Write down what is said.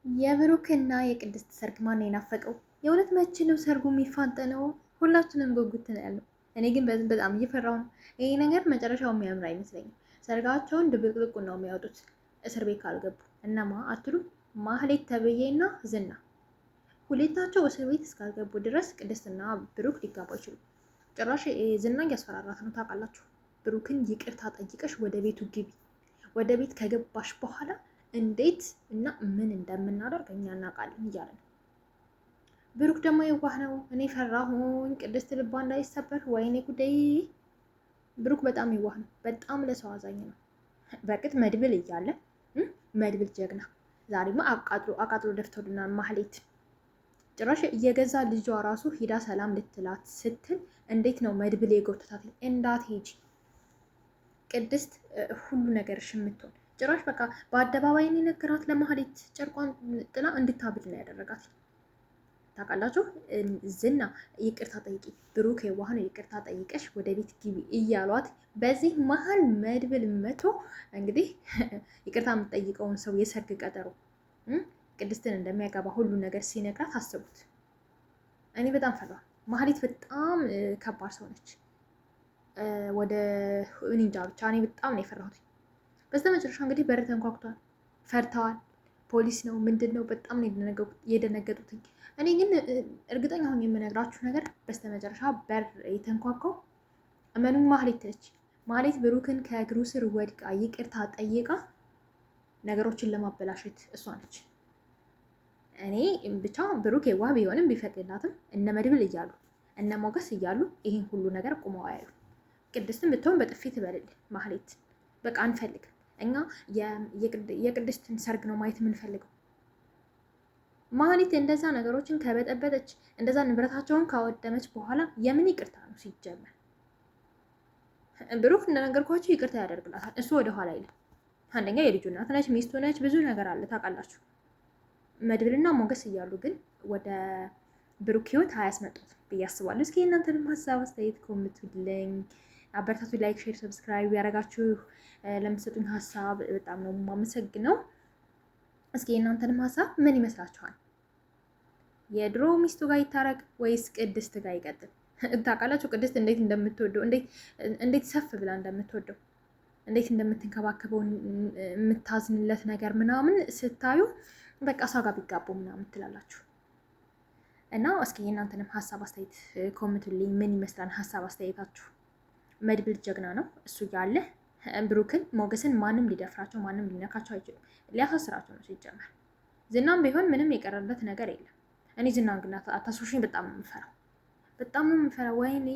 የብሩክና የቅድስት ሰርግ ማን ነው የናፈቀው? የእውነት መቼ ነው ሰርጉ የሚፋጠነው? ሁላችንም ጉጉት ነው ያለው። እኔ ግን በጣም እየፈራው ነው። ይሄ ነገር መጨረሻው የሚያምር አይመስለኝም። ሰርጋቸውን ድብልቅልቁ ነው የሚያወጡት እስር ቤት ካልገቡ። እነማ አትሉ ማህሌት ተብዬና ዝና ሁለታቸው እስር ቤት እስካልገቡ ድረስ ቅድስትና ብሩክ ሊጋቡ አይችሉም። ጭራሽ ዝና እያስፈራራት ነው ታውቃላችሁ። ብሩክን ይቅርታ ጠይቀሽ ወደ ቤቱ ግቢ፣ ወደ ቤት ከገባሽ በኋላ እንዴት እና ምን እንደምናደርግ እኛ እናውቃለን እያለ ነው። ብሩክ ደግሞ የዋህ ነው። እኔ ፈራሁኝ ቅድስት ልቧ እንዳይሰበር። ወይኔ ጉዳይ! ብሩክ በጣም የዋህ ነው። በጣም ለሰው አዛኝ ነው። በቅጥ መድብል እያለ መድብል ጀግና። ዛሬማ አቃጥሎ ደፍቶልናል። ማህሌት ጭራሽ እየገዛ ልጇ ራሱ ሂዳ ሰላም ልትላት ስትል እንዴት ነው መድብል የጎተታት? እንዳትሄጂ ቅድስት ሁሉ ነገር ሽምትሆን ጭራሽ በቃ በአደባባይ የነገራት ለማህሌት ጨርቋን ጥላ እንድታብድ ነው ያደረጋት። ታውቃላችሁ። ዝና ይቅርታ ጠይቂ፣ ብሩክ የዋህ ነው፣ ይቅርታ ጠይቀሽ ወደ ቤት ግቢ እያሏት፣ በዚህ መሀል መድብል መቶ እንግዲህ ይቅርታ የምትጠይቀውን ሰው የሰርግ ቀጠሮ ቅድስትን እንደሚያገባ ሁሉ ነገር ሲነግራት አስቡት። እኔ በጣም ፈራ። ማህሌት በጣም ከባድ ሰው ነች። ወደ እንጃ ብቻ እኔ በጣም ነው የፈራሁት። በስተ መጨረሻ እንግዲህ በር ተንኳኩቷል። ፈርተዋል። ፖሊስ ነው ምንድን ነው? በጣም ነው የደነገጡትኝ። እኔ ግን እርግጠኛ ሆኜ የምነግራችሁ ነገር በስተ መጨረሻ በር የተንኳኳው እመኑን ማህሌት ነች። ማህሌት ብሩክን ከእግሩ ስር ወድቃ ይቅርታ ጠይቃ ነገሮችን ለማበላሸት እሷ ነች። እኔ ብቻ ብሩክ የዋህ ቢሆንም ቢፈቅድላትም እነ መድብል እያሉ እነ ሞገስ እያሉ ይህን ሁሉ ነገር ቁመው ያሉ። ቅድስትን ብትሆን በጥፊ ትበልል ማህሌት። በቃ አንፈልግም እኛ የቅድስትን ሰርግ ነው ማየት የምንፈልገው። ማህሌት እንደዛ ነገሮችን ከበጠበጠች እንደዛ ንብረታቸውን ካወደመች በኋላ የምን ይቅርታ ነው ሲጀመር? ብሩክ እንደነገርኳቸው ይቅርታ ያደርግላታል። እሱ ወደኋላ አይልም። አንደኛ የልጁ እናት ነች፣ ሚስቱ ነች፣ ብዙ ነገር አለ ታውቃላችሁ። መድብልና ሞገስ እያሉ ግን ወደ ብሩክ ህይወት አያስመጡት ብዬ አስባለሁ። እስኪ እናንተንም ሀሳብ አስተያየት ኮምቱልኝ። አበረታቱ። ላይክ፣ ሼር፣ ሰብስክራይብ ያደረጋችሁ ለምትሰጡኝ ሀሳብ በጣም ነው የማመሰግነው። እስኪ እናንተንም ሀሳብ ምን ይመስላችኋል? የድሮ ሚስቱ ጋር ይታረቅ ወይስ ቅድስት ጋር ይቀጥል? ታውቃላችሁ ቅድስት እንዴት እንደምትወደው እንዴት ሰፍ ብላ እንደምትወደው እንዴት እንደምትንከባከበው የምታዝንለት ነገር ምናምን ስታዩ በቃ እሷ ጋር ቢጋቡ ምናምን ትላላችሁ። እና እስኪ እናንተንም ሀሳብ አስተያየት ኮምቱልኝ። ምን ይመስላል ሀሳብ አስተያየታችሁ? መድብል ጀግና ነው እሱ ያለ ብሩክን ሞገስን ማንም ሊደፍራቸው ማንም ሊነካቸው አይችልም። ሊያሳስራቸው ነው ሲጀመር። ዝናም ቢሆን ምንም የቀረበት ነገር የለም። እኔ ዝናን ግን አታስሩሽኝ። በጣም ነው የምፈራው፣ በጣም ነው የምፈራው። ወይኔ